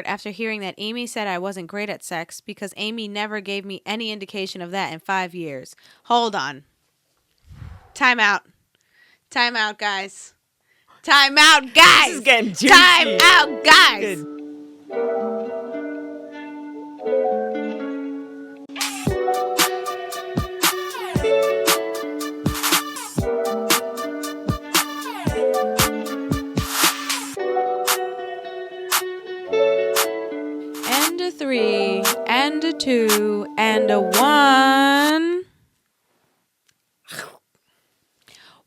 after hearing that Amy said I wasn't great at sex because Amy never gave me any indication of that in 5 years. Hold on. Time out. Time out, guys. Time out, guys. This is getting juicy. Time out, guys. Good. And a 3, and a 2, and a 1.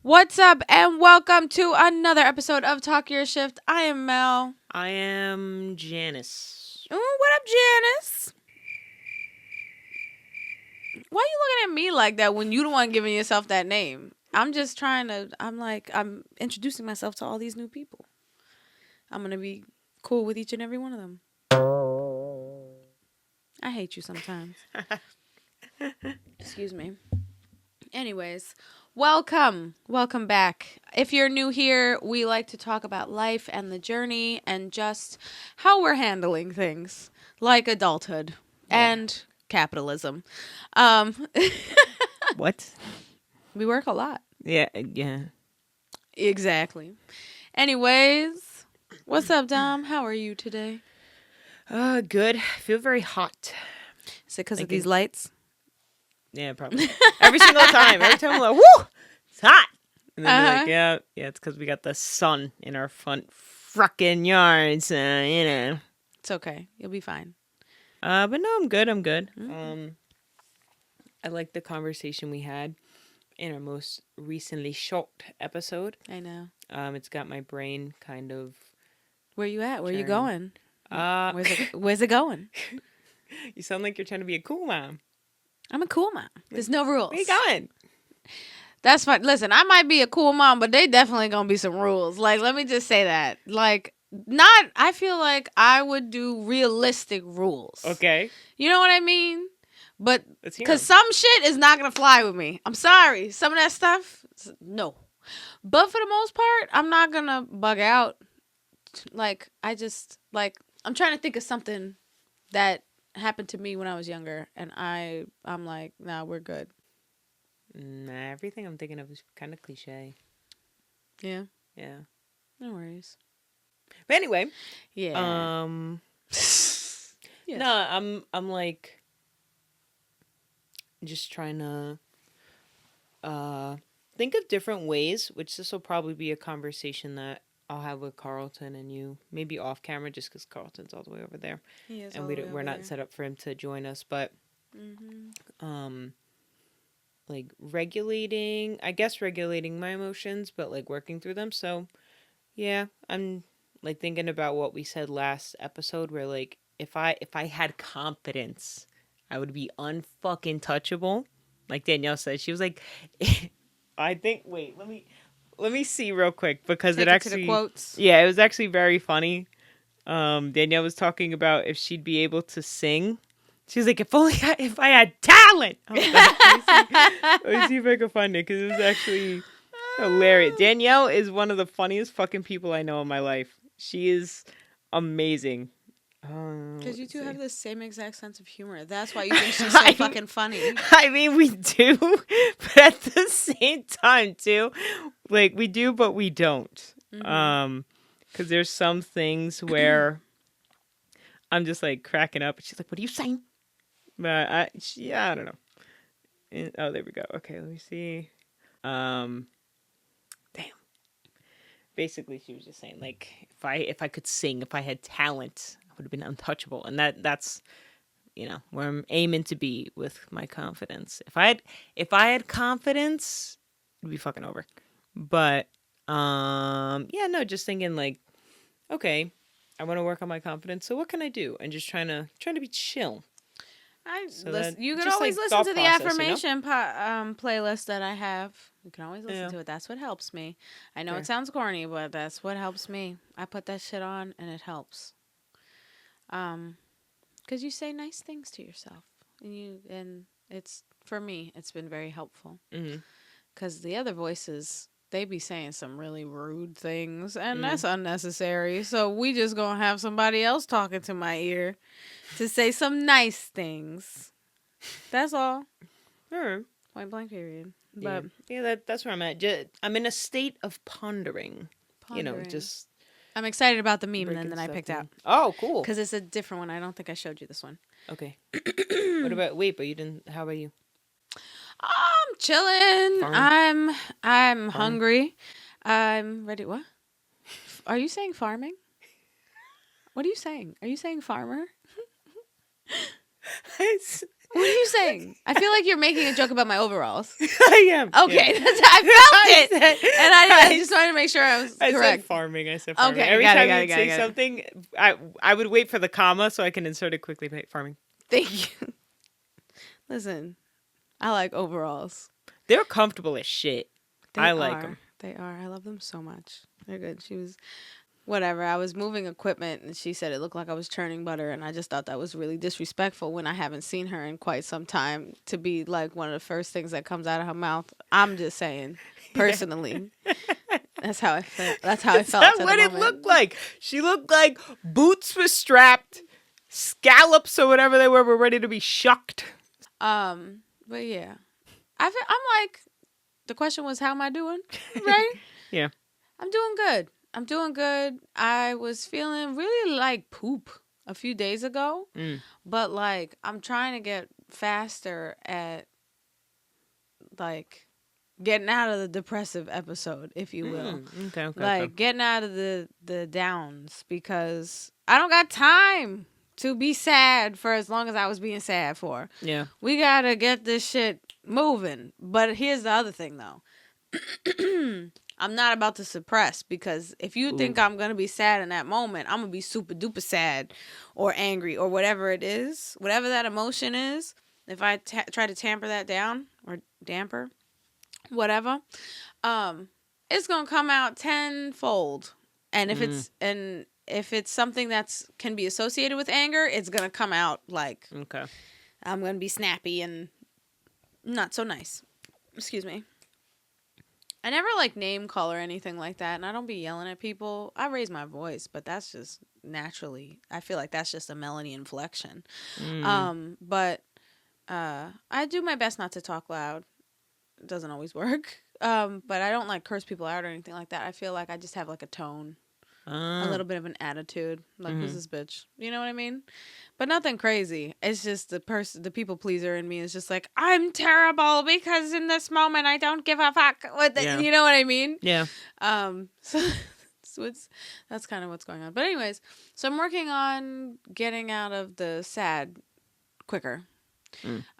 What's up, and welcome to another episode of Talk Your Shift. I am Mel. I am Janice. Ooh, what up, Janice? Why are you looking at me like that when you the one giving yourself that name? I'm just trying to, I'm introducing myself to all these new people. I'm going to be cool with each and every one of them. I hate you sometimes. Excuse me. Anyways, welcome back. If you're new here, we like to talk about life and the journey and just how we're handling things like adulthood and capitalism. What? We work a lot. Yeah. Exactly. Anyways, what's up, Dom? How are you today? Good. I feel very hot. Is it because of these lights? Yeah, probably. Every single time. Every time I'm like, woo, it's hot. And then they're like, yeah, it's because we got the sun in our front frickin' yard, so, you know. It's okay. You'll be fine. But no, I'm good. Mm-hmm. I like the conversation we had in our most recently shot episode. I know. It's got my brain kind of... Where you at? Where you going? Where's Where's it going? You sound like you're trying to be a cool mom. I'm a cool mom. There's no rules. Where you going? That's fine. Listen, I might be a cool mom, but they definitely gonna be some rules. Like, let me just say that. Like, I feel like I would do realistic rules. Okay. You know what I mean? But, Let's hear 'em. because some shit is not gonna fly with me. I'm sorry. Some of that stuff, no. But for the most part, I'm not gonna bug out. Like, I'm trying to think of something that happened to me when I was younger, and I'm like, nah, we're good. Nah, everything I'm thinking of is kind of cliche. Yeah. Yeah. No worries. But anyway. Yeah. Yes. No, I'm like just trying to think of different ways, which this will probably be a conversation that I'll have with Carlton and you, maybe off camera, just because Carlton's all the way over there. He is and we're not set up for him to join us, but like regulating my emotions, but like working through them. So yeah, I'm like thinking about what we said last episode, where like if I had confidence, I would be unfucking touchable. Like Danielle said, she was like, I think. Wait, let me see real quick, because Take it it actually, to the quotes. Yeah, it was actually very funny. Danielle was talking about if she'd be able to sing. She was like, if I had talent. Let me see if I can find it, because it was actually hilarious. Danielle is one of the funniest fucking people I know in my life. She is amazing. Because you two have the same exact sense of humor. That's why you think she's so fucking funny. I mean, we do, but at the same time, too, like we do, but we don't. Because there's some things where I'm just like cracking up, and she's like, "What are you saying?" But I don't know. Oh, there we go. Okay, let me see. Damn. Basically, she was just saying, like, if I could sing, if I had talent, I would have been untouchable, and that's, you know, where I'm aiming to be with my confidence. If I had confidence, it'd be fucking over. But yeah, no, just thinking like, okay, I want to work on my confidence. So what can I do? And just trying to be chill. You can just, always like, listen thought to the process, affirmation playlist that I have. You can always listen to it. That's what helps me. I know it sounds corny, but that's what helps me. I put that shit on and it helps. Because you say nice things to yourself, and it's, for me, it's been very helpful. Because the other voices, they be saying some really rude things, and that's unnecessary. So we just gonna have somebody else talking to my ear to say some nice things. That's all. Sure. Point blank period. Yeah, But that's where I'm at. I'm in a state of pondering. You know, just I'm excited about the meme breaking then that I stuff picked down. out. Oh, cool. Because it's a different one. I don't think I showed you this one. Okay. What about but you didn't. How about you? I'm chilling. Farming? I'm hungry. I'm ready. What? Are you saying farming? What are you saying? Are you saying farmer? What are you saying? I feel like you're making a joke about my overalls. I am. Okay, yeah. I felt it, and I just wanted to make sure I was correct. I said farming. Okay, Every got time it, you'd say something, I would wait for the comma so I can insert it quickly. Farming. Thank you. Listen, I like overalls. They're comfortable as shit. I like them. They are. I love them so much. They're good. She was... Whatever, I was moving equipment and she said it looked like I was churning butter, and I just thought that was really disrespectful when I haven't seen her in quite some time to be like one of the first things that comes out of her mouth. I'm just saying, personally. That's how I felt. That's how I felt. That's what it looked like. She looked like boots were strapped, scallops or whatever they were ready to be shucked. But yeah. I'm like, the question was, how am I doing? Right? Yeah. I'm doing good. I was feeling really like poop a few days ago, but like I'm trying to get faster at like getting out of the depressive episode, if you will. Okay. Getting out of the downs, because I don't got time to be sad for as long as I was being sad for. Yeah. We gotta get this shit moving. But here's the other thing though. I'm not about to suppress, because if you think I'm going to be sad in that moment, I'm going to be super duper sad or angry or whatever it is, whatever that emotion is. If I try to tamper that down or damper, whatever, it's going to come out tenfold. And if it's something that's can be associated with anger, it's going to come out like, okay, I'm going to be snappy and not so nice. Excuse me. I never like name call or anything like that, and I don't be yelling at people. I raise my voice, but that's just naturally. I feel like that's just a melody inflection. But I do my best not to talk loud. It doesn't always work. But I don't like curse people out or anything like that. I feel like I just have like a tone, a little bit of an attitude. Like, who's this bitch? You know what I mean? But nothing crazy. It's just the people pleaser in me is just like, I'm terrible because in this moment I don't give a fuck. You know what I mean? Yeah. So that's kind of what's going on. But anyways, so I'm working on getting out of the sad quicker.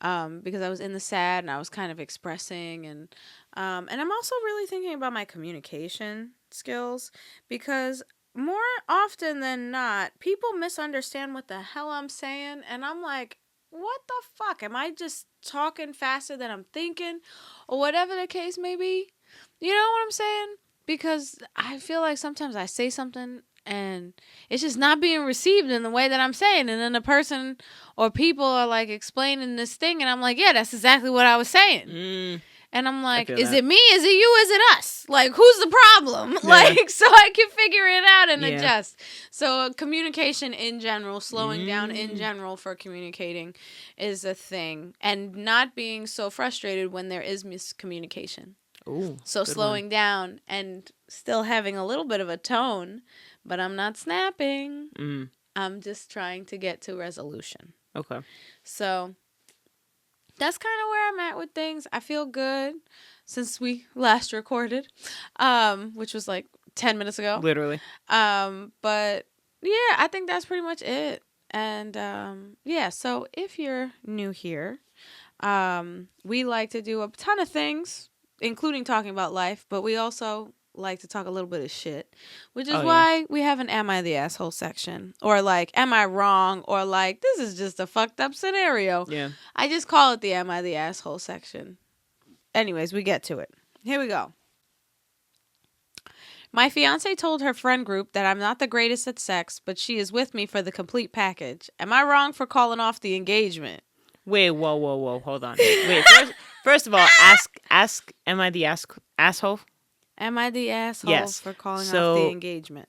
Because I was in the sad and I was kind of expressing, and I'm also really thinking about my communication skills, because more often than not, people misunderstand what the hell I'm saying, and I'm like, what the fuck? Am I just talking faster than I'm thinking? Or whatever the case may be. You know what I'm saying? Because I feel like sometimes I say something and it's just not being received in the way that I'm saying. And then the person or people are like explaining this thing, and I'm like, yeah, that's exactly what I was saying. And I'm like, is it me? Is it you? Is it us? Like, who's the problem? Yeah. Like, so I can figure it out and adjust. So communication in general, slowing down in general for communicating is a thing. And not being so frustrated when there is miscommunication. Ooh, so slowing down and still having a little bit of a tone, but I'm not snapping. I'm just trying to get to resolution. Okay. So that's kind of where I'm at with things. I feel good since we last recorded, which was like 10 minutes ago. Literally. But yeah, I think that's pretty much it. And yeah, so if you're new here, we like to do a ton of things, including talking about life, but we also like to talk a little bit of shit, which is why we have an Am I the Asshole section, or like, am I wrong, or like, this is just a fucked up scenario. Yeah. I just call it the Am I the Asshole section. Anyways, we get to it. Here we go. My fiancé told her friend group that I'm not the greatest at sex, but she is with me for the complete package. Am I wrong for calling off the engagement? Wait, whoa, hold on. Wait, first of all, ask, am I the asshole? Am I the asshole Yes. for calling off So- the engagement?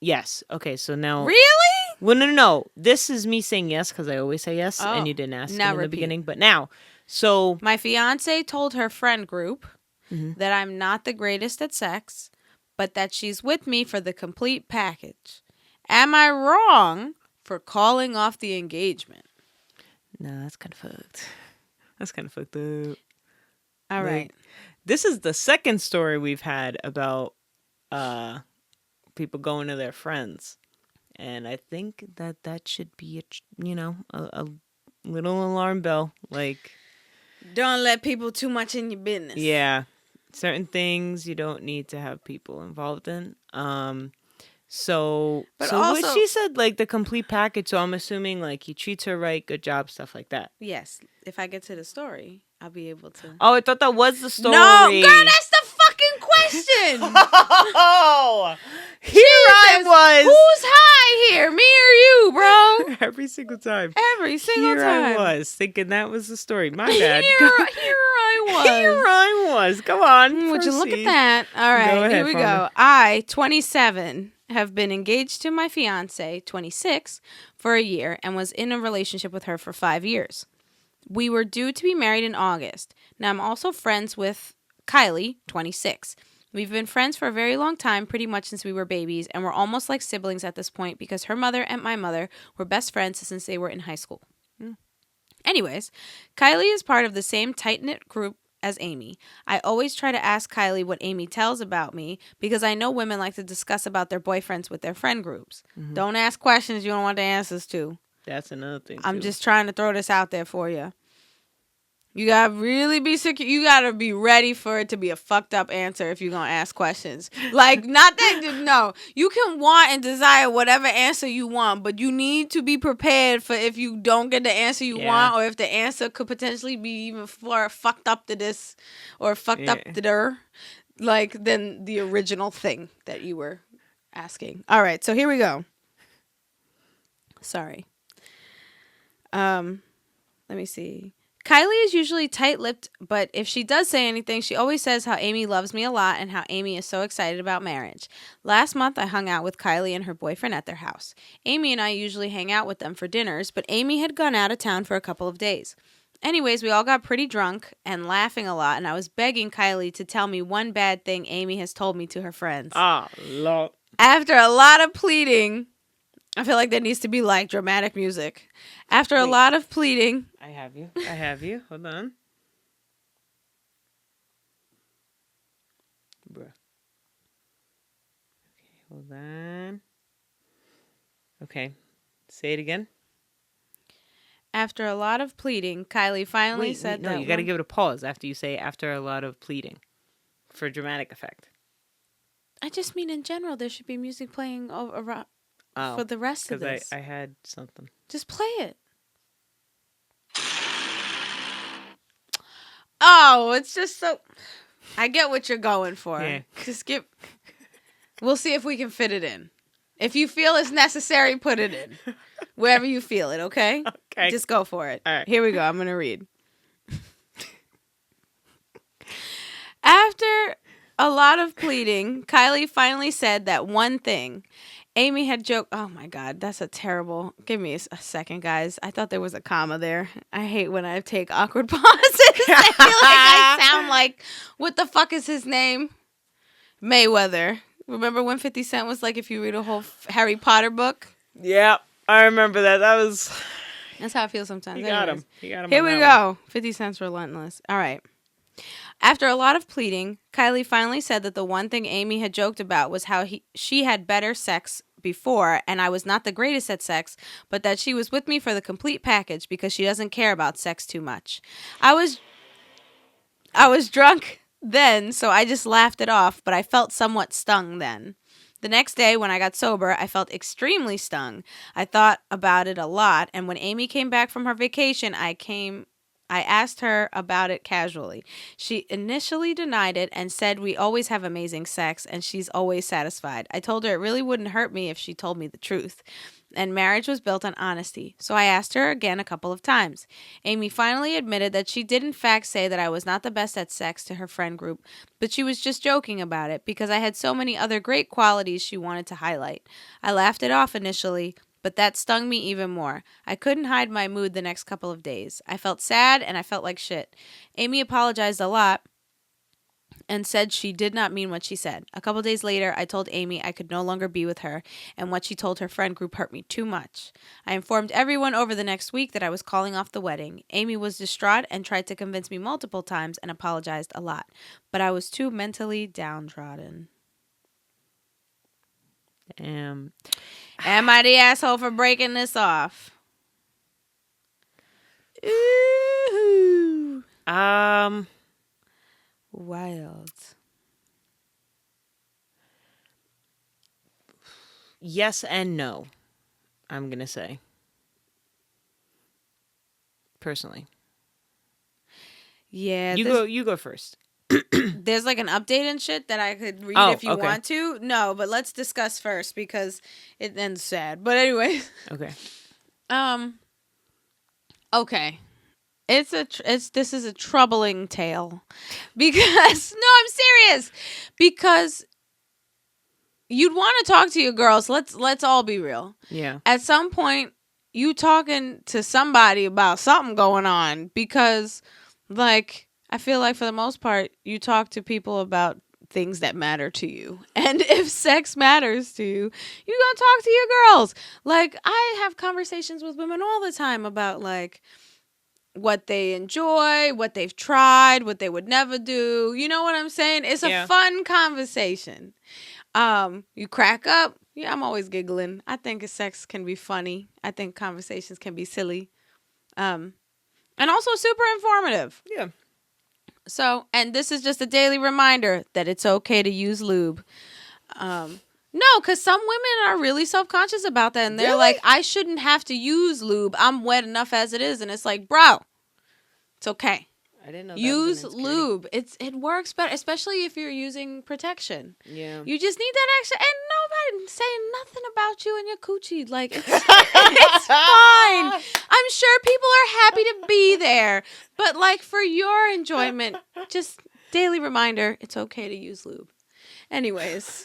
Yes. Okay, so now... Really? Well, no. This is me saying yes because I always say yes, Oh, and you didn't ask now it in the repeat. beginning. But now, so... My fiance told her friend group Mhm. that I'm not the greatest at sex, but that she's with me for the complete package. Am I wrong for calling off the engagement? No, that's kind of fucked. That's kind of fucked up. All right. This is the second story we've had about people going to their friends. And I think that should be, a little alarm bell. Like, Don't let people too much in your business. yeah, certain things you don't need to have people involved in. So But what also- she said, like the complete package. So I'm assuming like he treats her right, good job, stuff like that. Yes. If I get to the story, I'll be able to. Oh, I thought that was the story. No, girl, that's the fucking question. Oh, here I was. Who's high here, me or you, bro? Every single time. Every single Here time. I was thinking that was the story. My bad. Here I was. Here I was. Go on. Would you look at proceed. that? All right, Go ahead, here we go. Farmer. I, 27, have been engaged to my fiance, 26, for a year and was in a relationship with her for 5 years. We were due to be married in August. Now, I'm also friends with Kylie, 26. We've been friends for a very long time, pretty much since we were babies, and we're almost like siblings at this point because her mother and my mother were best friends since they were in high school. Anyways, Kylie is part of the same tight-knit group as Amy. I always try to ask Kylie what Amy tells about me because I know women like to discuss about their boyfriends with their friend groups. Don't ask questions you don't want the answers to. That's another thing. I'm too. just trying to throw this out there for you. You gotta really be secure. You gotta be ready for it to be a fucked up answer if you're gonna ask questions. Like, not that, no. You can want and desire whatever answer you want, but you need to be prepared for if you don't get the answer you want, or if the answer could potentially be even more fucked up to this or fucked up to there, like, than the original thing that you were asking. All right, so here we go. Sorry. Let me see. Kylie is usually tight-lipped, but if she does say anything, she always says how Amy loves me a lot and how Amy is so excited about marriage. Last month, I hung out with Kylie and her boyfriend at their house. Amy and I usually hang out with them for dinners, but Amy had gone out of town for a couple of days. Anyways, we all got pretty drunk and laughing a lot, and I was begging Kylie to tell me one bad thing Amy has told me to her friends. Ah, Lord. After a lot of pleading... I feel like there needs to be, like, dramatic music. After a lot of pleading... I have you. Hold on. Bruh. Okay, hold on. Okay. Say it again. After a lot of pleading, Kylie finally said no, that... you got to give it a pause after you say after a lot of pleading for dramatic effect. I just mean in general, there should be music playing over for the rest of this. Because I had something. Just play it. Oh, it's just so... I get what you're going for. Yeah. Just give... We'll see if we can fit it in. If you feel it's necessary, put it in. Wherever you feel it, okay? Okay. Just go for it. All right. Here we go. I'm going to read. After a lot of pleading, Kylie finally said that one thing. Amy had joked... Oh, my God. That's a terrible... Give me a second, guys. I thought there was a comma there. I hate when I take awkward pauses. I feel like I sound like... What the fuck is his name? Mayweather. Remember when 50 Cent was like, if you read a whole Harry Potter book? Yeah, I remember that. That was... That's how I feel sometimes. He got Anyways. him. He got him. Here on we that go. one. 50 Cent's relentless. All right. After a lot of pleading, Kylie finally said that the one thing Amy had joked about was how she had better sex before, and I was not the greatest at sex, but that she was with me for the complete package because she doesn't care about sex too much. I was drunk then, so I just laughed it off, but I felt somewhat stung then. The next day, when I got sober, I felt extremely stung. I thought about it a lot, and when Amy came back from her vacation, I asked her about it casually. She initially denied it and said we always have amazing sex and she's always satisfied. I told her it really wouldn't hurt me if she told me the truth. and marriage was built on honesty. So I asked her again a couple of times. Amy finally admitted that she did in fact say that I was not the best at sex to her friend group, but she was just joking about it because I had so many other great qualities she wanted to highlight. I laughed it off initially, but that stung me even more. I couldn't hide my mood the next couple of days. I felt sad and I felt like shit. Amy apologized a lot and said she did not mean what she said. A couple days later, I told Amy I could no longer be with her, and what she told her friend group hurt me too much. I informed everyone over the next week that I was calling off the wedding. Amy was distraught and tried to convince me multiple times and apologized a lot, but I was too mentally downtrodden. Am I the asshole for breaking this off? Ooh. Wild. Yes and no, I'm going to say. Personally. Yeah. You go first. There's like an update and shit that I could read if you want to. No, but let's discuss first because it ends sad. But anyway. Okay. Okay. This is a troubling tale because no, I'm serious, because you'd want to talk to your girls. Let's all be real. Yeah. At some point, you talking to somebody about something going on, because like I feel like for the most part you talk to people about things that matter to you. And if sex matters to you, you gonna talk to your girls. Like I have conversations with women all the time about like what they enjoy, what they've tried, what they would never do. You know what I'm saying? It's a fun conversation. You crack up. Yeah, I'm always giggling. I think sex can be funny. I think conversations can be silly. And also super informative. Yeah. So, and this is just a daily reminder that it's okay to use lube. No, because some women are really self-conscious about that. And they're like, I shouldn't have to use lube. I'm wet enough as it is. And it's like, bro, it's okay. I didn't know that. Use lube. It works better, especially if you're using protection. Yeah. You just need that extra. And nobody saying nothing about you and your coochie. Like, it's fine. I'm sure people are happy to be there. But, like, for your enjoyment, just daily reminder, it's okay to use lube. Anyways.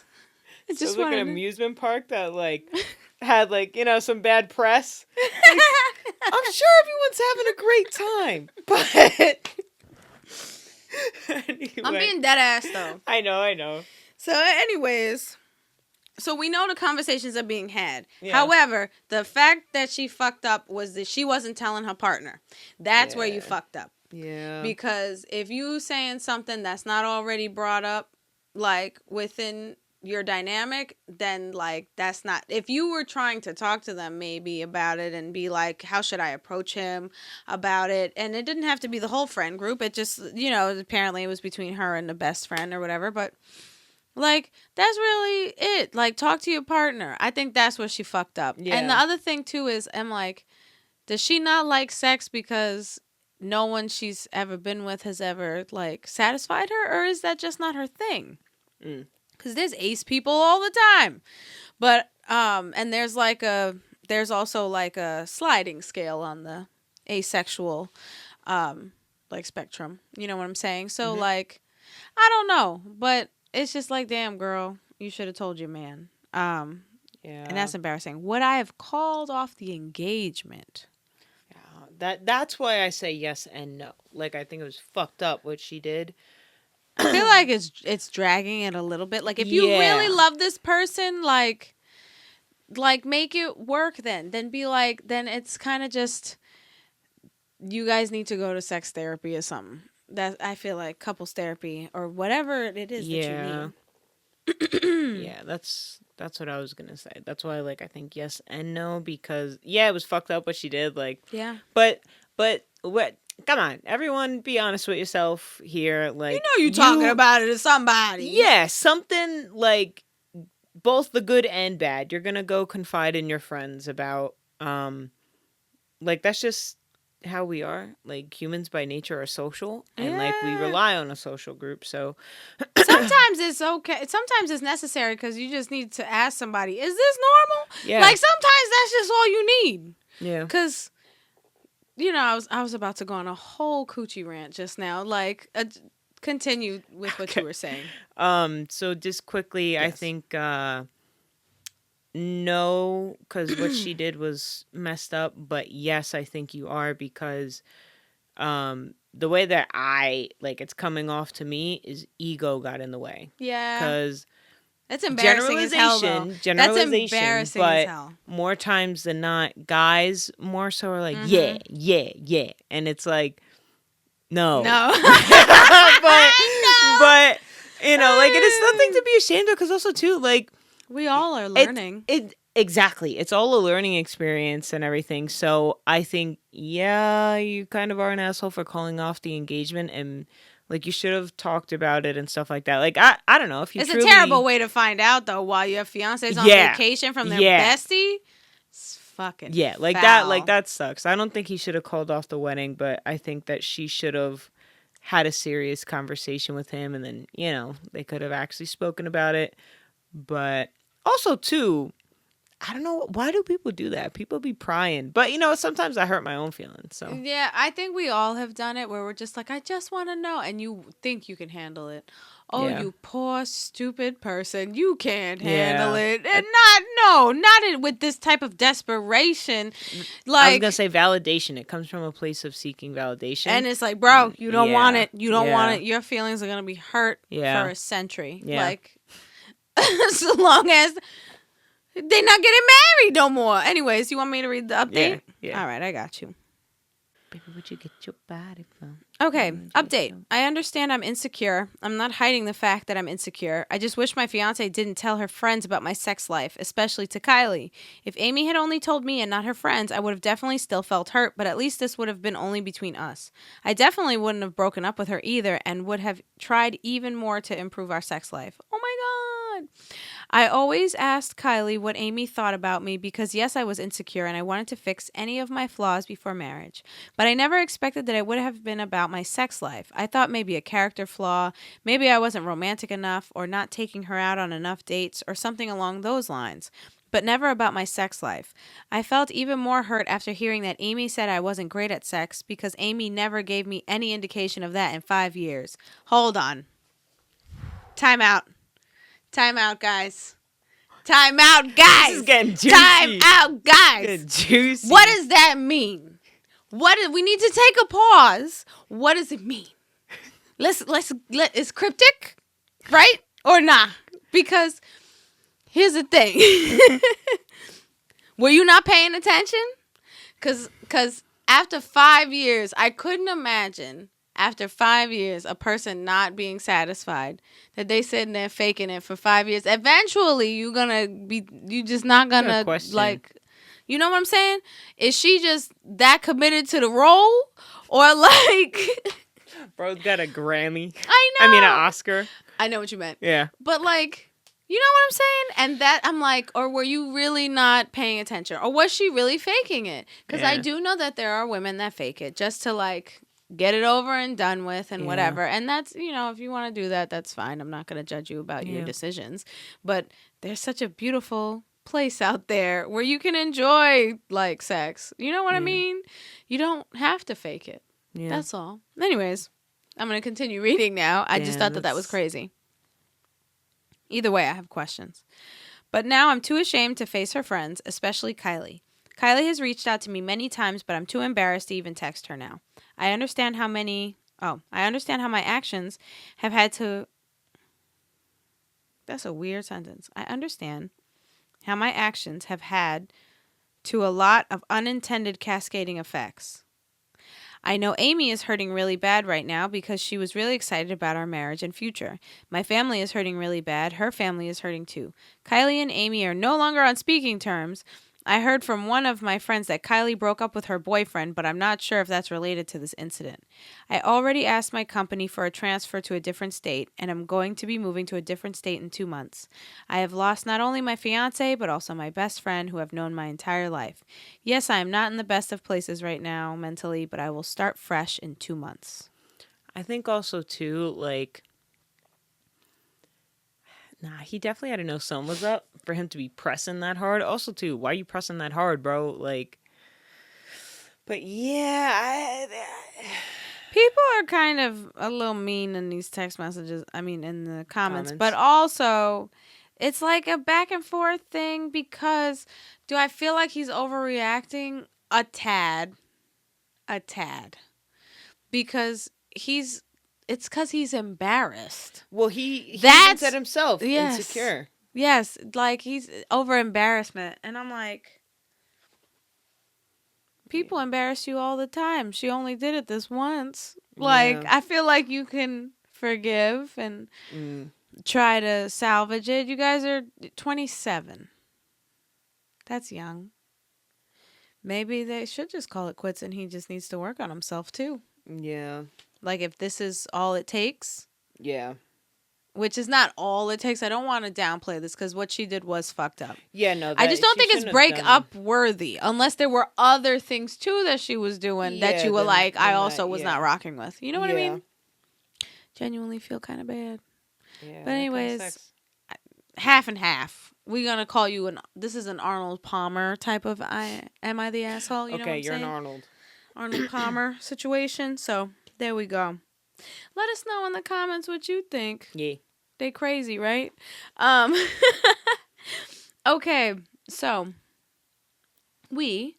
It's just like an amusement park that, like, had, like, you know, some bad press. Like, I'm sure everyone's having a great time. But anyway. I'm being dead ass, though. I know. So, anyways. So, we know the conversations are being had. Yeah. However, the fact that she fucked up was that she wasn't telling her partner. That's where you fucked up. Yeah. Because if you saying something that's not already brought up, like, within your dynamic, then like that's not, if you were trying to talk to them maybe about it and be like, how should I approach him about it, and it didn't have to be the whole friend group, it just, you know, apparently it was between her and the best friend or whatever, but like that's really it. Like, talk to your partner. I think that's where she fucked up. And the other thing too is, I'm like, does she not like sex because no one she's ever been with has ever like satisfied her, or is that just not her thing? Because there's ace people all the time. But, and there's also like a sliding scale on the asexual, like spectrum. You know what I'm saying? So like, I don't know, but it's just like, damn girl, you should have told your man. And that's embarrassing. Would I have called off the engagement? Yeah, that's why I say yes and no. Like, I think it was fucked up what she did. I feel like it's dragging it a little bit. Like, if you really love this person, like make it work then. Then be like, then it's kind of just, you guys need to go to sex therapy or something. That, I feel like, couples therapy or whatever it is that you need. Yeah, that's what I was gonna say. That's why, like, I think yes and no, because it was fucked up what she did. Like, but what? Come on, everyone, be honest with yourself here. Like, you know, you talking about it to somebody. Yeah, something like both the good and bad. You're gonna go confide in your friends about, like, that's just how we are. Like, humans by nature are social, and like we rely on a social group. So sometimes it's okay. Sometimes it's necessary because you just need to ask somebody, "Is this normal?" yeah, Like sometimes that's just all you need. yeah. Because I was about to go on a whole coochie rant just now. Like, continue with what you were saying. So just quickly, I Yes. think no, because what she did was messed up. But yes, I think you are, because the way that it's coming off to me is ego got in the way. Yeah. Because That's embarrassing as hell, though. That's embarrassing but as hell. more times than not, guys more so are like, Mhm. yeah. And it's like, no. No. but like, it is nothing to be ashamed of, because also too, like, We all are learning. Exactly. It's all a learning experience and everything. So I think, yeah, you kind of are an asshole for calling off the engagement, and like, you should have talked about it and stuff like that. Like, I don't know if you It's truly... a terrible way to find out, though, while your fiance's on Yeah. vacation from their Yeah. bestie. It's fucking like foul. that sucks. I don't think he should have called off the wedding, but I think that she should have had a serious conversation with him, and then, they could have actually spoken about it. But also too, I don't know, why do people do that? People be prying. But sometimes I hurt my own feelings. So Yeah, I think we all have done it where we're just like, I just want to know, and you think you can handle it. Oh, Yeah. you poor stupid person, you can't Yeah. handle it, and not with this type of desperation. Like, I was gonna say validation. It comes from a place of seeking validation, and it's like, bro, you don't want it. You don't want Yeah. it. Your feelings are gonna be hurt Yeah. for a century. Yeah. Like, so long as they're not getting married no more. Anyways, you want me to read the update? Yeah. All right, I got you. Baby, where'd you get your body from? Okay, update. I understand I'm insecure. I'm not hiding the fact that I'm insecure. I just wish my fiance didn't tell her friends about my sex life, especially to Kylie. If Amy had only told me and not her friends, I would have definitely still felt hurt, but at least this would have been only between us. I definitely wouldn't have broken up with her either and would have tried even more to improve our sex life. Oh my God. I always asked Kylie what Amy thought about me because, yes, I was insecure and I wanted to fix any of my flaws before marriage. But I never expected that it would have been about my sex life. I thought maybe a character flaw, maybe I wasn't romantic enough or not taking her out on enough dates or something along those lines. But never about my sex life. I felt even more hurt after hearing that Amy said I wasn't great at sex because Amy never gave me any indication of that in 5 years. Hold on. Time out. Time out, guys. Time out, guys. This is getting juicy. Time out, guys. Getting juicy. What does that mean? We need to take a pause. What does it mean? It's cryptic, right? Or not? Because here's the thing. Were you not paying attention? Because after 5 years, I couldn't imagine, after 5 years, a person not being satisfied, that they sitting there faking it for 5 years. Eventually, you just not gonna, like, you know what I'm saying? Is she just that committed to the role? Or like... Bro's got a Grammy. I know. I mean, an Oscar. I know what you meant. Yeah. But like... You know what I'm saying? And that, I'm like, or were you really not paying attention? Or was she really faking it? Because I do know that there are women that fake it just to, like, get it over and done with and whatever. And that's, if you want to do that, that's fine. I'm not going to judge you about your decisions. But there's such a beautiful place out there where you can enjoy, like, sex. You know what I mean? You don't have to fake it. Yeah. That's all. Anyways, I'm going to continue reading now. I just thought that was crazy. Either way, I have questions. But now I'm too ashamed to face her friends, especially Kylie. Kylie has reached out to me many times, but I'm too embarrassed to even text her now. I understand how my actions have had to... That's a weird sentence. I understand how my actions have had to a lot of unintended cascading effects. I know Amy is hurting really bad right now because she was really excited about our marriage and future. My family is hurting really bad. Her family is hurting too. Kylie and Amy are no longer on speaking terms, I heard from one of my friends that Kylie broke up with her boyfriend, but I'm not sure if that's related to this incident. I already asked my company for a transfer to a different state, and I'm going to be moving to a different state in 2 months. I have lost not only my fiancé, but also my best friend who I've known my entire life. Yes, I am not in the best of places right now mentally, but I will start fresh in 2 months. I think also, too, like, nah, he definitely had to know something was up for him to be pressing that hard. Also, too, why are you pressing that hard, bro? Like, but yeah, People are kind of a little mean in these text messages. I mean, in the comments. Comments. But also, it's like a back and forth thing because do I feel like he's overreacting? A tad. A tad. Because it's because he's embarrassed. Well, he That's- said himself, yes. insecure. Yes, like he's over embarrassment. And I'm like, people embarrass you all the time. She only did it this once. Like, Yeah. I feel like you can forgive and try to salvage it. You guys are 27. That's young. Maybe they should just call it quits and he just needs to work on himself too. Yeah. Like, if this is all it takes. Yeah. Which is not all it takes. I don't want to downplay this because what she did was fucked up. Yeah, no. I just don't think it's break-up worthy. Unless there were other things, too, that she was doing that you were like, I also was not rocking with. You know what I mean? Genuinely feel kind of bad. Yeah, but anyways, half and half. We're going to call you this is an Arnold Palmer type of am I the asshole? You know what I'm you're saying? an Arnold. Arnold Palmer situation. So there we go. Let us know in the comments what you think. Yeah. They crazy, right? Okay, so we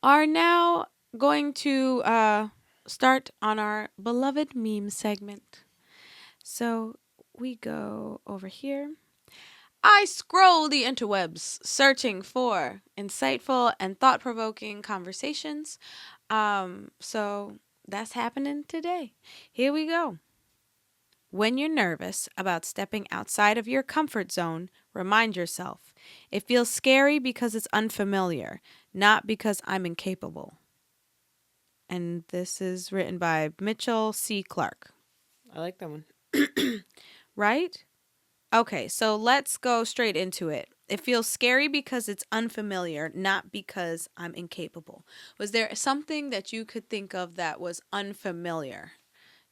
are now going to start on our beloved meme segment. So we go over here. I scroll the interwebs searching for insightful and thought-provoking conversations. So that's happening today. Here we go. When you're nervous about stepping outside of your comfort zone, remind yourself, it feels scary because it's unfamiliar, not because I'm incapable. And this is written by Mitchell C. Clark. I like that one. Right? Okay, so let's go straight into it. It feels scary because it's unfamiliar, not because I'm incapable. Was there something that you could think of that was unfamiliar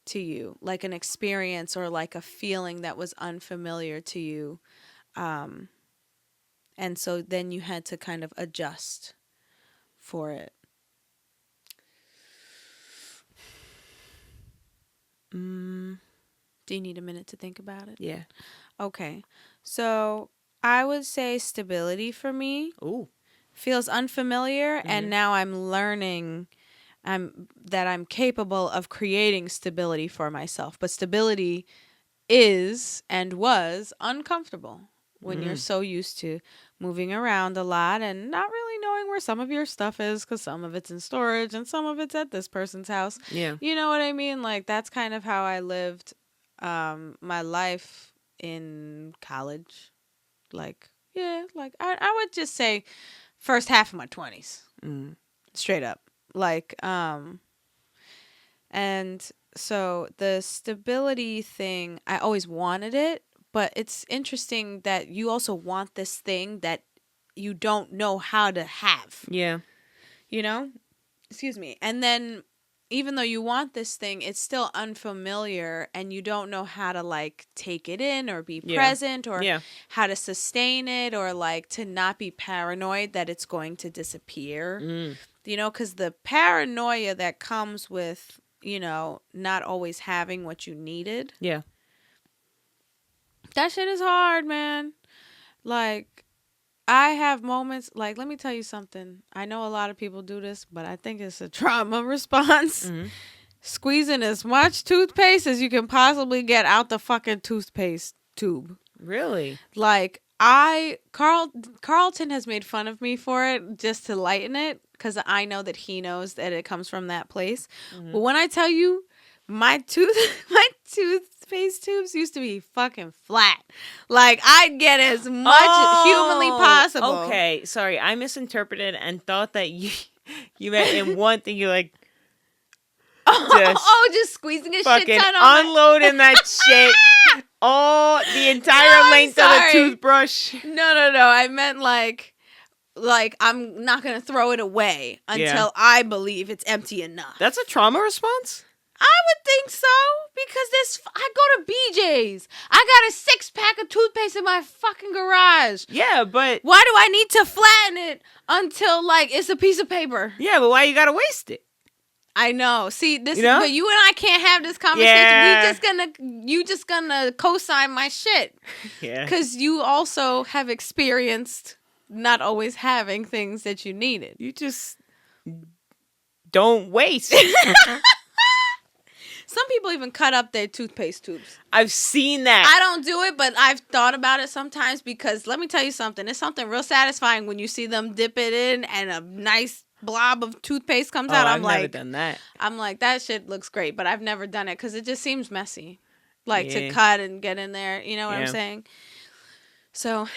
to you, like an experience or like a feeling that was unfamiliar to you, and so then you had to kind of adjust for it? Do you need a minute to think about it? Yeah. Okay, so I would say stability for me. Ooh. Feels unfamiliar, and now I'm learning that I'm capable of creating stability for myself. But stability is and was uncomfortable when you're so used to moving around a lot and not really knowing where some of your stuff is because some of it's in storage and some of it's at this person's house. Yeah. You know what I mean? Like, that's kind of how I lived my life in college. Like, yeah, like I would just say first half of my 20s. Straight up. Like, and so the stability thing, I always wanted it, but it's interesting that you also want this thing that you don't know how to have. Yeah. You know? Excuse me. And then even though you want this thing, it's still unfamiliar and you don't know how to like take it in or be present or how to sustain it or like to not be paranoid that it's going to disappear. You know, because the paranoia that comes with, you know, not always having what you needed. Yeah. That shit is hard, man. Like, I have moments, like, let me tell you something. I know a lot of people do this, but I think it's a trauma response. Squeezing as much toothpaste as you can possibly get out the fucking toothpaste tube. Really? Like, Carlton has made fun of me for it just to lighten it because I know that he knows that it comes from that place. But when I tell you, my toothpaste tubes used to be fucking flat. Like I'd get as much humanly possible. Okay, sorry, I misinterpreted and thought that you meant in one thing. You're like, just squeezing a shit fucking ton on unloading that shit. Oh, the entire length of the toothbrush. No. I meant like I'm not gonna throw it away until I believe it's empty enough. That's a trauma response? I would think so, because I go to BJ's. I got a 6-pack of toothpaste in my fucking garage. Yeah, but why do I need to flatten it until like it's a piece of paper? Yeah, but why you gotta waste it? I know. See, but you and I can't have this conversation. Yeah. You just gonna co-sign my shit. Yeah. Because you also have experienced not always having things that you needed. You just don't waste. Some people even cut up their toothpaste tubes. I've seen that. I don't do it, but I've thought about it sometimes, because let me tell you something. It's something real satisfying when you see them dip it in and a nice blob of toothpaste comes out. I've never done that. I'm like, that shit looks great, but I've never done it because it just seems messy. Like to cut and get in there. You know what I'm saying? So,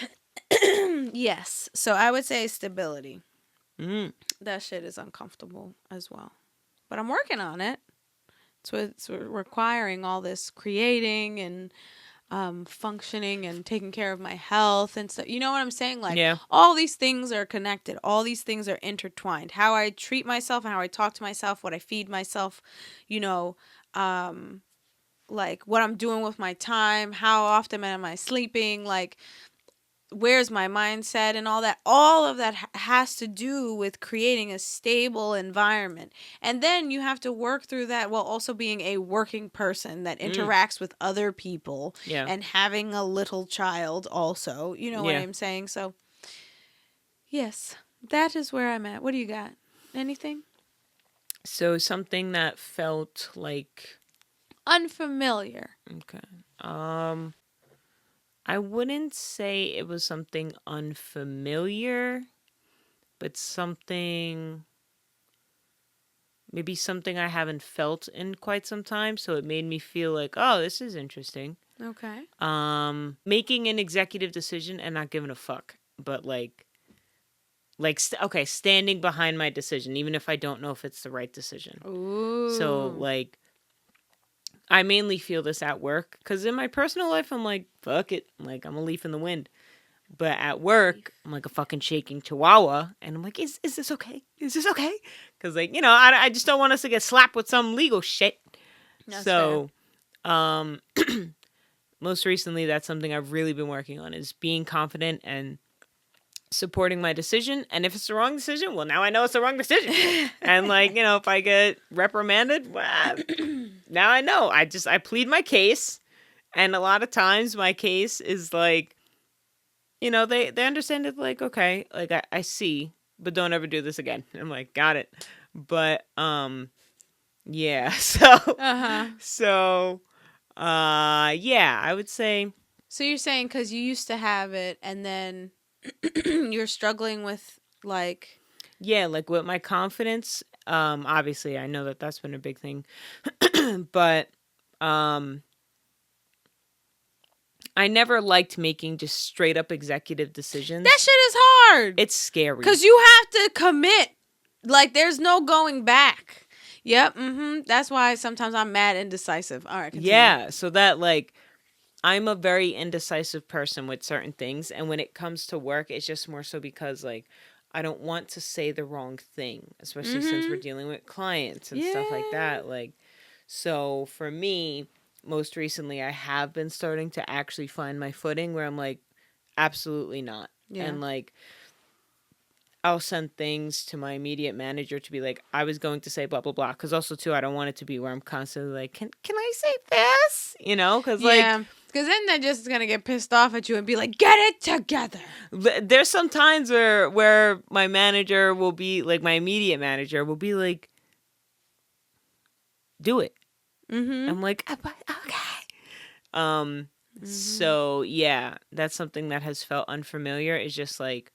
yes. So I would say stability. That shit is uncomfortable as well. But I'm working on it. So it's requiring all this creating and functioning and taking care of my health and stuff. You know what I'm saying? Like, all these things are connected. All these things are intertwined. How I treat myself and how I talk to myself, what I feed myself, like what I'm doing with my time, how often am I sleeping, like where's my mindset and all that. All of that has to do with creating a stable environment. And then you have to work through that while also being a working person that interacts with other people and having a little child also. You know what I'm saying? So, yes, that is where I'm at. What do you got? Anything? So something that felt like... unfamiliar. Okay. I wouldn't say it was something unfamiliar, but maybe something I haven't felt in quite some time. So it made me feel like, oh, this is interesting. Okay. Making an executive decision and not giving a fuck, but standing behind my decision, even if I don't know if it's the right decision. Ooh. So like, I mainly feel this at work, because in my personal life, I'm like, fuck it. Like, I'm a leaf in the wind. But at work, I'm like a fucking shaking chihuahua. And I'm like, is this okay? Is this okay? Because, like, I just don't want us to get slapped with some legal shit. That's so, most recently, that's something I've really been working on, is being confident and supporting my decision. And if it's the wrong decision, well, now I know it's the wrong decision. And like, if I get reprimanded, well, now I know. I plead my case. And a lot of times my case is like, they understand it, like, okay, like I see, but don't ever do this again. I'm like, got it. But yeah. So I would say. So you're saying because you used to have it and then you're struggling with like... Yeah, like with my confidence. Obviously, I know that's been a big thing. But I never liked making just straight up executive decisions. That shit is hard. It's scary. Because you have to commit. Like, there's no going back. Yep. That's why sometimes I'm mad indecisive. All right, continue. Yeah, so that, like, I'm a very indecisive person with certain things. And when it comes to work, it's just more so because, like, I don't want to say the wrong thing, especially since we're dealing with clients and stuff like that. Like, so for me, most recently, I have been starting to actually find my footing where I'm like, absolutely not. Yeah. And like, I'll send things to my immediate manager to be like, I was going to say blah, blah, blah. Because also, too, I don't want it to be where I'm constantly like, can I say this? Because like... Because then they're just going to get pissed off at you and be like, get it together. There's some times where my manager will be, like, my immediate manager will be like, do it. I'm like, okay. So, yeah, that's something that has felt unfamiliar. It's just like,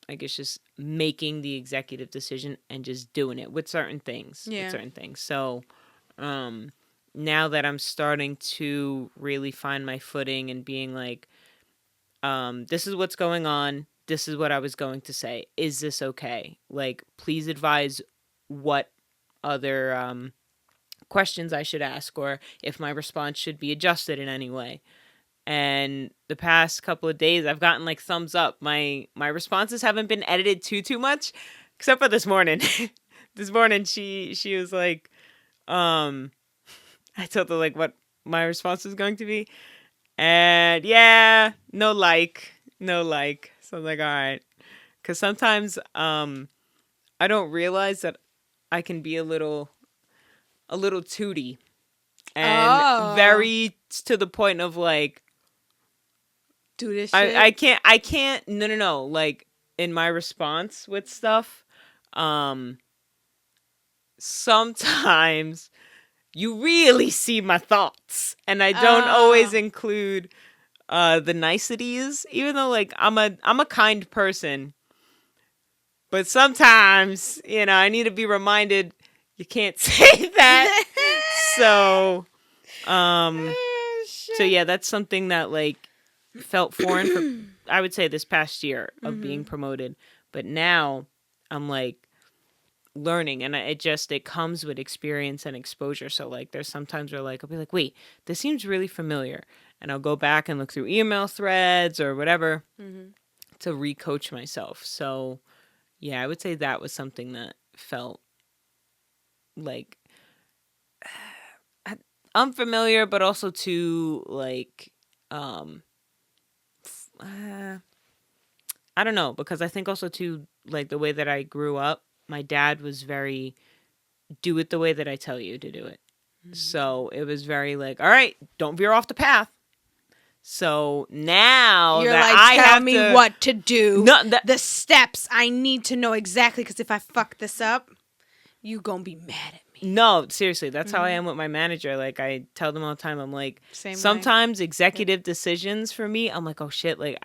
Like, it's just making the executive decision and just doing it with certain things. Yeah. With certain things. So, now that I'm starting to really find my footing and being like, this is what's going on. This is what I was going to say. Is this okay? Like, please advise what other questions I should ask, or if my response should be adjusted in any way. And the past couple of days, I've gotten like thumbs up. My responses haven't been edited too much, except for this morning. This morning, she was like, I told her like what my response was going to be, and yeah, no like. So I'm like, all right, because sometimes I don't realize that I can be a little tooty and very to the point of like, do this shit. I can't no like in my response with stuff, sometimes you really see my thoughts, and I don't always include the niceties, even though like I'm a kind person, but sometimes, I need to be reminded you can't say that. So so yeah, that's something that like felt foreign for, I would say, this past year of being promoted. But now I'm like learning, and it comes with experience and exposure. So like there's sometimes where like I'll be like, wait, this seems really familiar, and I'll go back and look through email threads or whatever to recoach myself. So yeah, I would say that was something that felt like unfamiliar, but also too like I don't know, because I think also too, like the way that I grew up, my dad was very, do it the way that I tell you to do it. So it was very like, all right, don't veer off the path. So now you're that like, tell me what to do. The steps I need to know exactly, because if I fuck this up, you gonna be mad at me. No, seriously, that's how I am with my manager. Like I tell them all the time, I'm like, sometimes executive decisions for me, I'm like, oh shit, like,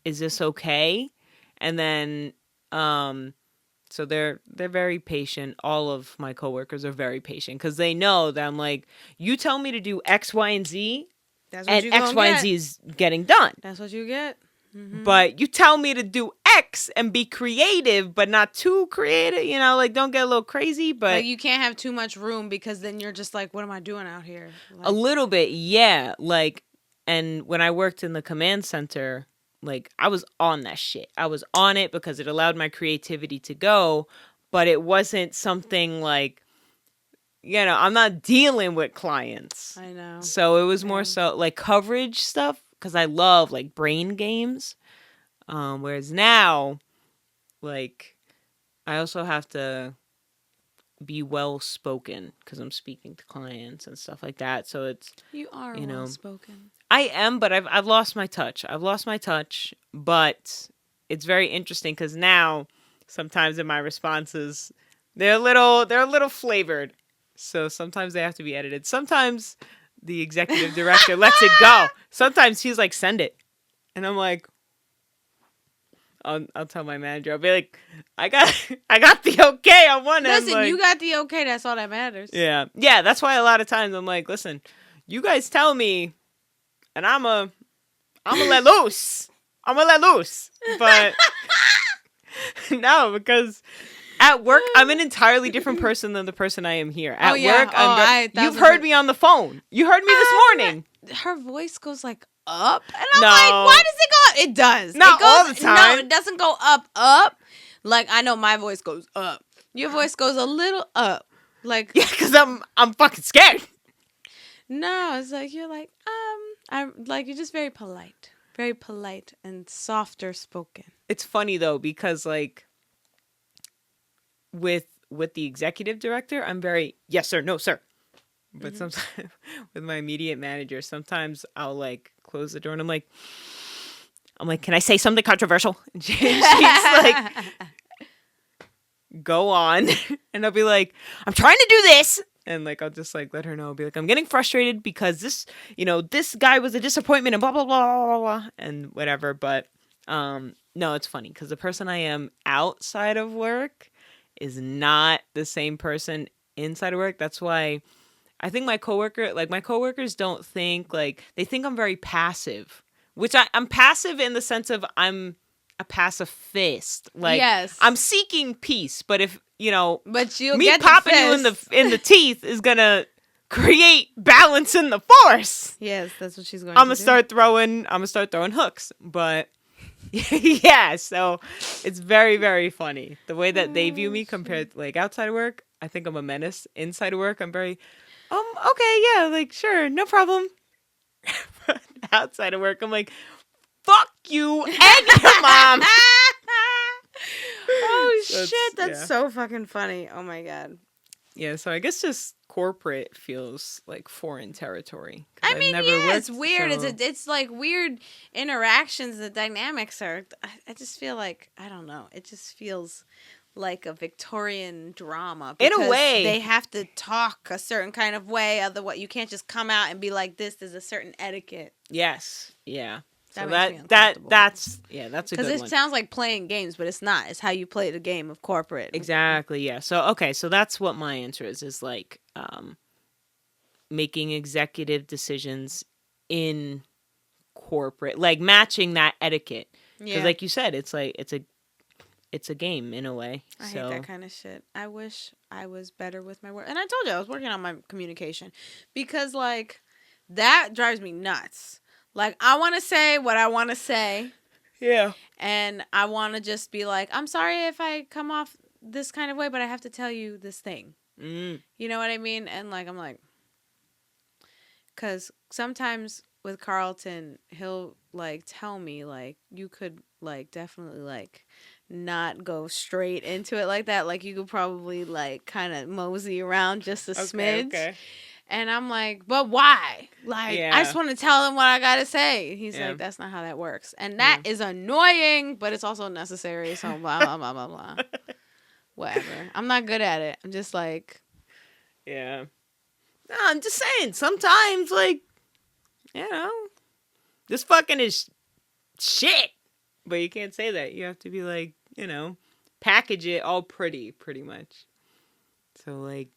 is this okay? And then, so they're very patient. All of my coworkers are very patient because they know that I'm like, you tell me to do X, Y, and Z, and X, Y, and Z is getting done. That's what you get. But you tell me to do X and be creative, but not too creative, like don't get a little crazy. But like, you can't have too much room, because then you're just like, what am I doing out here? Like, a little bit, yeah. Like, and when I worked in the command center, like I was on that shit. I was on it because it allowed my creativity to go, but it wasn't something like, I'm not dealing with clients. I know. So it was more so like coverage stuff, because I love like brain games. Whereas now, like, I also have to be well spoken because I'm speaking to clients and stuff like that. So it's, you are well spoken. I am, but I've lost my touch. But it's very interesting because now sometimes in my responses they're a little flavored. So sometimes they have to be edited. Sometimes the executive director lets it go. Sometimes he's like, send it. And I'm like, I'll tell my manager. I'll be like, I got the okay on one end. Listen, you got the okay. That's all that matters. Yeah. Yeah, that's why a lot of times I'm like, listen, you guys tell me, and I'm gonna let loose. But no, because at work, I'm an entirely different person than the person I am here. At work, you've heard me on the phone. You heard me this morning. Her voice goes like up, and I'm like, why does it go up? It does. Not all the time. No, it doesn't go up. Like, I know my voice goes up. Your voice goes a little up. Like, yeah, because I'm fucking scared. No, it's like you're like, I'm like, you're just very polite and softer spoken. It's funny though, because like with the executive director, I'm very yes sir, no sir. But sometimes with my immediate manager, sometimes I'll like close the door and I'm like, can I say something controversial? And she's like, go on. And I'll be like, I'm trying to do this. And like, I'll just like let her know, I'll be like, I'm getting frustrated because this guy was a disappointment and blah, blah, blah, blah, blah, and whatever. But, no, it's funny because the person I am outside of work is not the same person inside of work. That's why I think my coworkers don't think like, they think I'm very passive, which I'm passive in the sense of I'm a pacifist. Like, Yes. I'm seeking peace, but if, But you'll me get popping the you fist. in the teeth is gonna create balance in the force. Yes, that's what she's going I'm to gonna start throwing hooks, but yeah, so it's very, very funny the way that they view me compared to, like, outside of work. I think I'm a menace. Inside of work, I'm very okay, yeah, like, sure, no problem. But outside of work, I'm like, fuck you and your mom. Oh So shit, that's yeah. so fucking funny. Oh my god. Yeah, so I guess just corporate feels like foreign territory. 'Cause I I've mean, never yeah, worked, it's weird. so- It's like weird interactions. The dynamics are. I just feel like I don't know. It just feels like a Victorian drama In a because way. they have to talk a certain kind of way. Otherwise, you can't just come out and be like this. There's a certain etiquette. Yes, yeah. So That makes me that's uncomfortable. that's a Because good it one. sounds like playing games, but it's not. It's how you play the game of corporate. Exactly, yeah. So okay, so that's what my answer is like making executive decisions in corporate, like matching that etiquette. Because Yeah. like you said, it's like it's a game in a way. I So hate that kind of shit. I wish I was better with my work. And I told you I was working on my communication because, like, that drives me nuts. Like, I want to say what I want to say, yeah. and I want to just be like, I'm sorry if I come off this kind of way, but I have to tell you this thing. Mm. You know what I mean? And, like, I'm like, because sometimes with Carlton, he'll, like, tell me, like, you could, like, definitely, like, not go straight into it like that. Like, you could probably, like, kind of mosey around just a smidge. Okay. And I'm like, but why? Like, Yeah. I just want to tell him what I got to say. He's Yeah. like, that's not how that works. And that is annoying, but it's also necessary. So, blah, blah, blah, blah, blah. Whatever. I'm not good at it. I'm just like, Yeah. No, I'm just saying, sometimes, like, this fucking is shit. But you can't say that. You have to be like, package it all pretty much. So, like,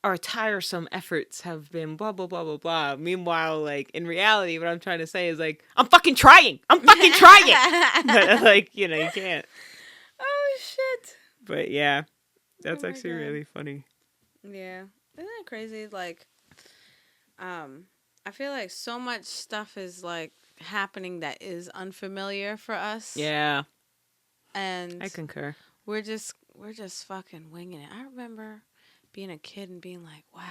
our tiresome efforts have been blah, blah, blah, blah, blah. Meanwhile, like, in reality, what I'm trying to say is, like, I'm fucking trying. But, like, you can't. oh, shit. But, yeah, that's Oh my actually God. really funny. Yeah. Isn't it crazy? Like, I feel like so much stuff is, like, happening that is unfamiliar for us. Yeah. And I concur. we're just fucking winging it. I remember being a kid and being like, wow,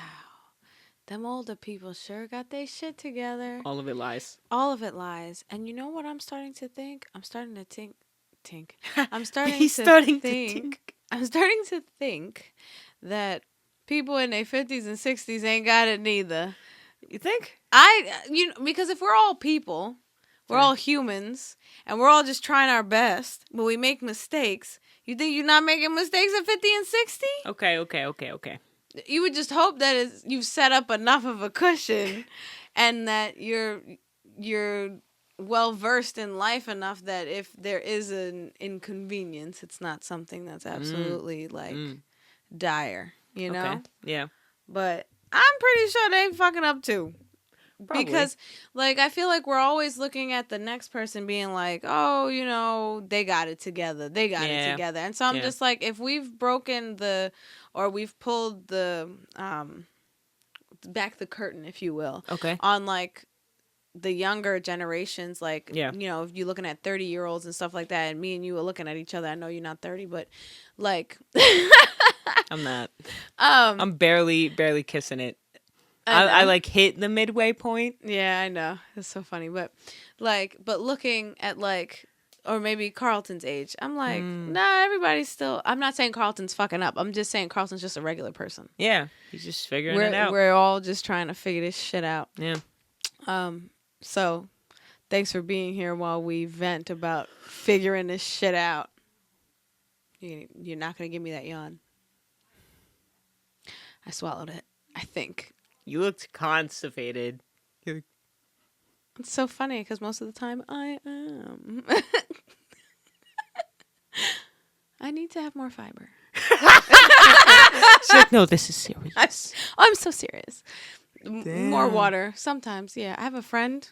them older people sure got their shit together. All of it lies. All of it lies. And you know what I'm starting to think? I'm starting to think. I'm starting I'm starting to think that people in their 50s and 60s ain't got it neither. You think? Because if we're all people, we're all humans, and we're all just trying our best, but we make mistakes. You think you're not making mistakes at 50 and 60? Okay. You would just hope that you've set up enough of a cushion and that you're well versed in life enough that if there is an inconvenience, it's not something that's absolutely dire, Okay. Yeah. But I'm pretty sure they ain't fucking up too. Probably. Because, like, I feel like we're always looking at the next person being like, oh, they got it together. And so I'm just like, if we've broken or we've pulled the, back the curtain, if you will. Okay. On, like, the younger generations, like, if you're looking at 30-year-olds and stuff like that, and me and you are looking at each other. I know you're not 30, but, like. I'm not. I'm barely kissing it. I like hit the midway point. Yeah, I know. It's so funny. But looking at, like, or maybe Carlton's age, I'm like, nah, everybody's still. I'm not saying Carlton's fucking up. I'm just saying Carlton's just a regular person. Yeah, he's just figuring it out. We're all just trying to figure this shit out. Yeah. So, thanks for being here while we vent about figuring this shit out. You're not going to give me that yawn. I swallowed it, I think. You looked constipated. It's so funny because most of the time I am. I need to have more fiber. She's like, no, this is serious. I'm so serious. More Damn. water. Sometimes, yeah. I have a friend.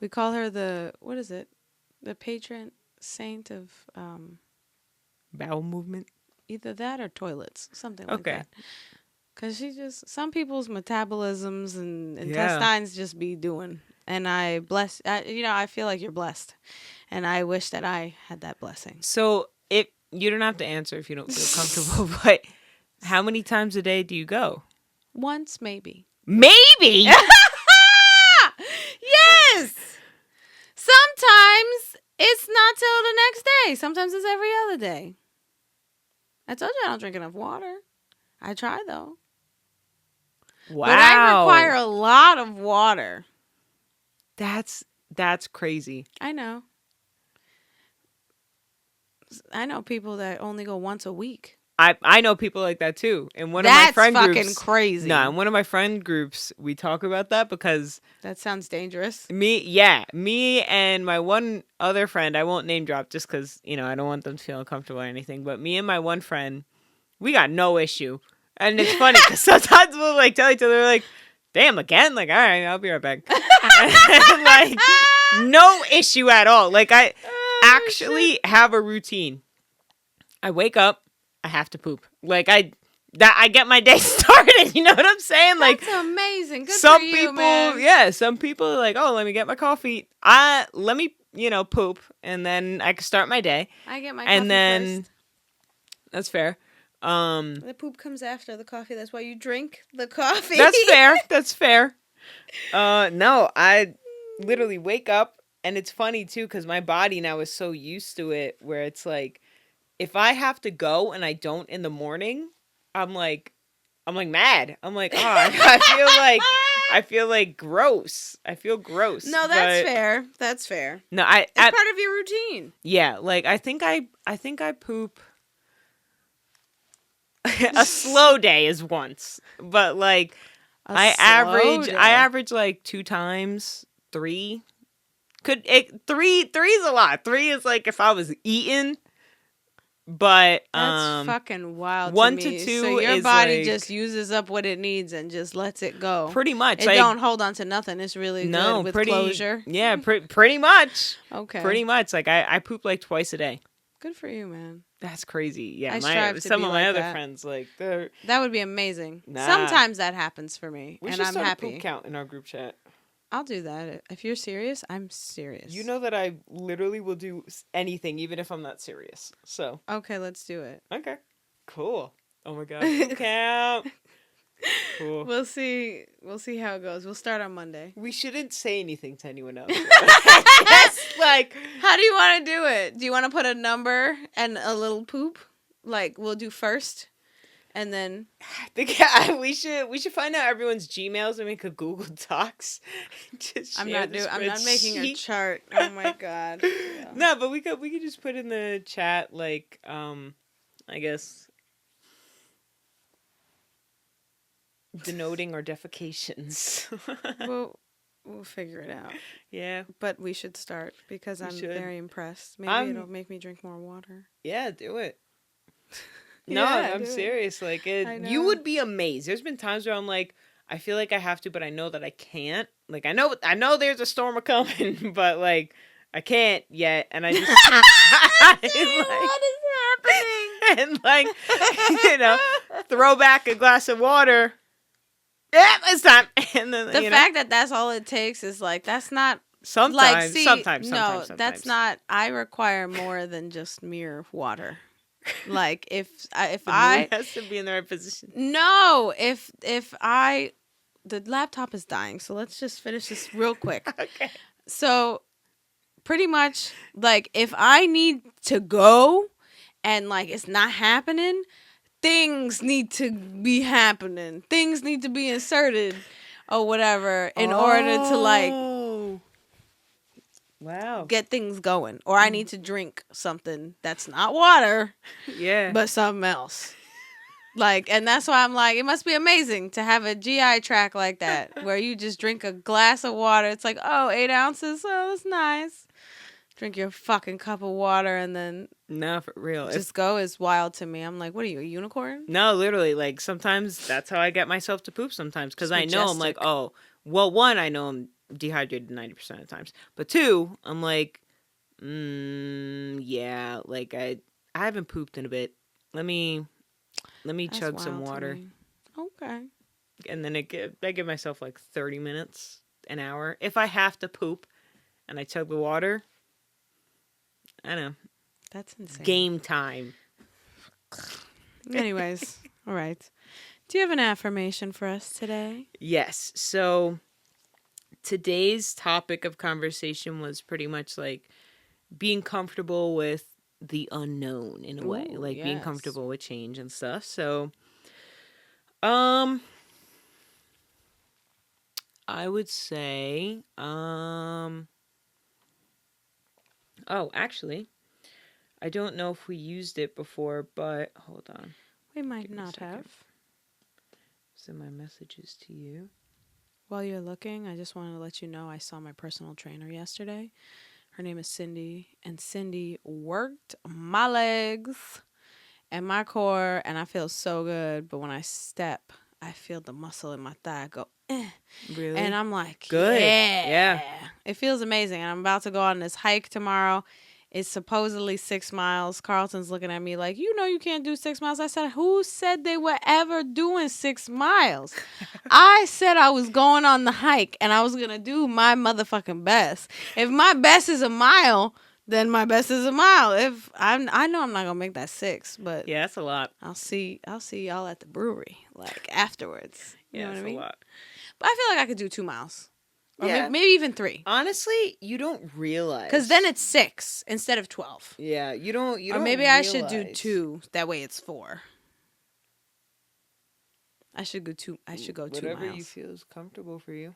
We call her the, what is it? The patron saint of Bowel movement. either that or toilets. Something like Okay. that. Because she just, some people's metabolisms and Yeah. intestines just be doing. And I feel like you're blessed. And I wish that I had that blessing. So you don't have to answer if you don't feel comfortable, but how many times a day do you go? Once, maybe. Maybe. Yes! Sometimes it's not till the next day. Sometimes it's every other day. I told you I don't drink enough water. I try, though. Wow. But I require a lot of water. That's crazy. I know. I know people that only go once a week. I know people like that too. And one of That's my friend fucking groups, crazy. No, in one of my friend groups, we talk about that because That sounds dangerous. me and my one other friend, I won't name drop just because, I don't want them to feel uncomfortable or anything, but me and my one friend, we got no issue. And it's funny because sometimes we'll like tell each other like, damn, again? Like, all right, I'll be right back. And, like, no issue at all. Like, I actually have a routine. I wake up, I have to poop. Like, I get my day started. You know what I'm saying? Like, that's amazing. Good some for you, people, man. yeah, some people are like, oh, let me get my coffee. Let me, poop, and then I can start my day. I get my And coffee then first. that's fair. The poop comes after the coffee. That's why you drink the coffee. That's fair. That's fair. No, I literally wake up, and it's funny too because my body now is so used to it, where it's like, if I have to go and I don't in the morning, I'm like mad. I'm like, I feel like gross. I feel gross. No, that's fair. That's fair. No, It's part of your routine. Yeah, like I think I poop. A slow day is once, but like I average like 2 times, 3. Three is a lot. 3 is like if I was eating, but that's fucking wild. 1 to to me. 2 So your is body like, just uses up what it needs and just lets it go. Pretty much. It don't hold on to nothing. It's really good with closure. Yeah, pretty much. Okay. Pretty much. Like I poop like twice a day. Good for you, man. That's crazy. Yeah, I strive to some be of my like other that. friends like they're. That would be amazing. Nah. Sometimes that happens for me, We and should I'm start a happy. poop count in our group chat. I'll do that. If you're serious, I'm serious. You know that I literally will do anything, even if I'm not serious. So. Okay, let's do it. Okay. Cool. Oh my god. Poop count. Cool. We'll see how it goes. We'll start on Monday. We shouldn't say anything to anyone else. Yes, like. How do you want to do it? Do you want to put a number and a little poop? Like we'll do first, and then I think we should find out everyone's Gmails and make a Google Docs. I'm not making a chart. Oh my god. Yeah. No, but we could just put in the chat like I guess denoting our defecations. We'll figure it out. Yeah. But we should start because I'm very impressed. Maybe it'll make me drink more water. Yeah, do it. No, Yeah, I'm serious. Like you would be amazed. There's been times where I'm like, I feel like I have to, but I know that I can't. Like I know there's a storm coming, but like I can't yet, and I just What is happening? And like throw back a glass of water. Yeah, it's time. And then the fact that that's all it takes is like that's not sometimes. No, that's not. I require more than just mere water. Like if I has to be in the right position. No, if the laptop is dying, so let's just finish this real quick. Okay. So pretty much like if I need to go and like it's not happening, things need to be happening. Things need to be inserted or whatever in order to like get things going. Or I need to drink something that's not water, yeah, but something else. Like, and that's why I'm like, it must be amazing to have a GI tract like that, where you just drink a glass of water. It's like, oh, 8 ounces. Oh, that's nice. Drink your fucking cup of water and then No, for real. just go is wild to me. I'm like, what are you, a unicorn? No, literally, like sometimes that's how I get myself to poop sometimes because It's I know I'm like, majestic. oh, well, one, I know I'm dehydrated 90% of the times, but two, I'm like, yeah, like I haven't pooped in a bit. Let me That's chug some wild to water, me. Okay. and then I give myself like 30 minutes, an hour. If I have to poop, and I chug the water, I know, That's insane. game time. Anyways, all right. Do you have an affirmation for us today? Yes. So today's topic of conversation was pretty much like being comfortable with the unknown in a way, Ooh, like being yes. comfortable with change and stuff. So, I would say, oh, actually, I don't know if we used it before, but hold on. We might Give me a not second. have. Send my messages to you. While you're looking, I just wanted to let you know I saw my personal trainer yesterday. Her name is Cindy, and Cindy worked my legs and my core, and I feel so good. But when I step, I feel the muscle in my thigh go, eh. Really? And I'm like, Good. yeah. Yeah. It feels amazing. And I'm about to go on this hike tomorrow. It's supposedly 6 miles. Carlton's looking at me like, you know you can't do 6 miles. I said, who said they were ever doing 6 miles? I said I was going on the hike and I was going to do my motherfucking best. If my best is a mile, then my best is a mile. If I know I'm not going to make that 6, but Yeah, that's a lot. I'll see y'all at the brewery like afterwards. You Yeah, know what that's I mean? a lot. But I feel like I could do 2 miles. Or Yeah. maybe even 3. Honestly, you don't realize. Because then it's 6 instead of 12. Yeah, you don't. Or maybe I should do 2. That way it's 4. I should go 2. I should go 2 miles. Whatever you feel is comfortable for you.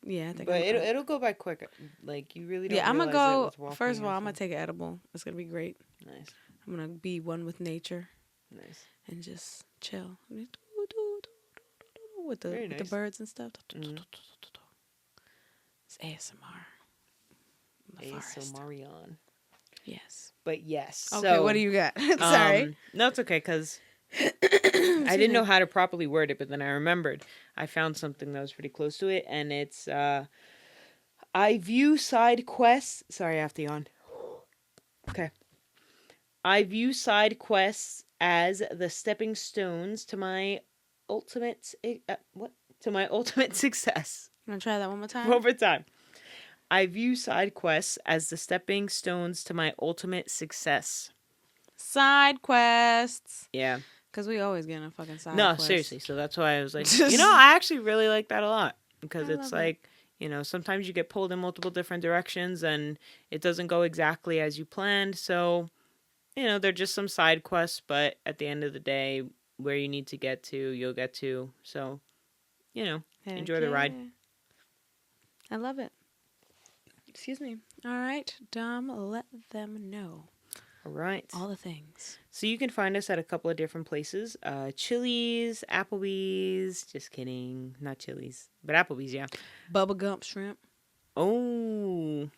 Yeah, I think. But it'll go by quick. Like you really don't. Yeah, I'm gonna realize it go. with walking First of all, or I'm gonna something. take an edible. It's gonna be great. Nice, I'm gonna be one with nature nice. and just chill with the Very with the nice. birds and stuff. Mhm. It's ASMR. In the forest. Marion. Yes. But yes. Okay, So, what do you got? Sorry. No, it's okay because I didn't know how to properly word it, but then I remembered. I found something that was pretty close to it, and it's I view side quests. Sorry, I have to yawn. Okay. I view side quests as the stepping stones to my ultimate to my ultimate success. You wanna try that one more time? Over time. I view side quests as the stepping stones to my ultimate success. Side quests. Yeah. Because we always get in a fucking side No, quest. seriously. So that's why I was like, I actually really like that a lot. Because I it's love like, sometimes you get pulled in multiple different directions and it doesn't go exactly as you planned. So, they're just some side quests, but at the end of the day, where you need to get to, you'll get to. So, enjoy the ride. I love it. Excuse me. All right, Dom, let them know. All right. All the things. So you can find us at a couple of different places. Chili's, Applebee's. Just kidding. Not Chili's, but Applebee's, yeah. Bubba Gump shrimp. Oh.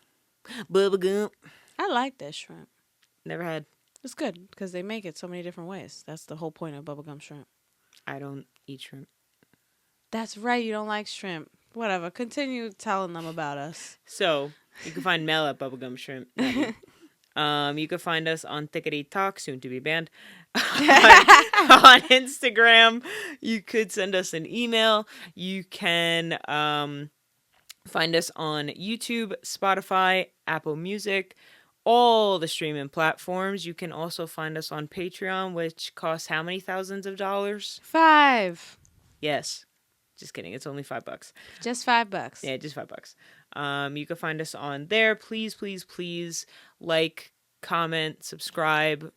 Bubba Gump. I like that shrimp. Never had. It's good because they make it so many different ways. That's the whole point of Bubba Gump shrimp. I don't eat shrimp. That's right. You don't like shrimp. Whatever. Continue telling them about us. So you can find Mel at Bubblegum Shrimp. You can find us on Thickety Talk, soon to be banned, on Instagram. You could send us an email. You can find us on YouTube, Spotify, Apple Music, all the streaming platforms. You can also find us on Patreon, which costs how many thousands of dollars? 5. Yes. Just kidding. It's only $5. Just $5. Yeah, just $5. You can find us on there. Please, please, please like, comment, subscribe,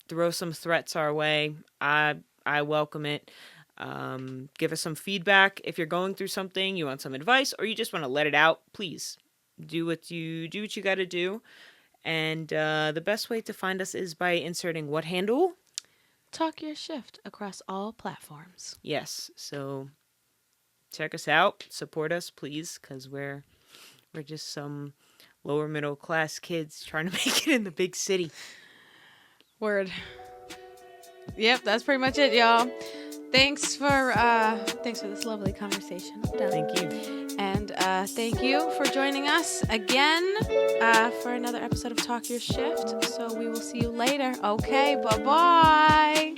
throw some threats our way. I welcome it. Give us some feedback. If you're going through something, you want some advice, or you just want to let it out, please do what you got to do. And the best way to find us is by inserting what handle? Talk Your Shift across all platforms. Yes. So check us out. Support us, please, because we're just some lower middle class kids trying to make it in the big city. Word. Yep, that's pretty much it, y'all. Thanks for this lovely conversation. I'm done. Thank you. And thank you for joining us again for another episode of Talk Your Shift. So we will see you later. Okay, bye-bye.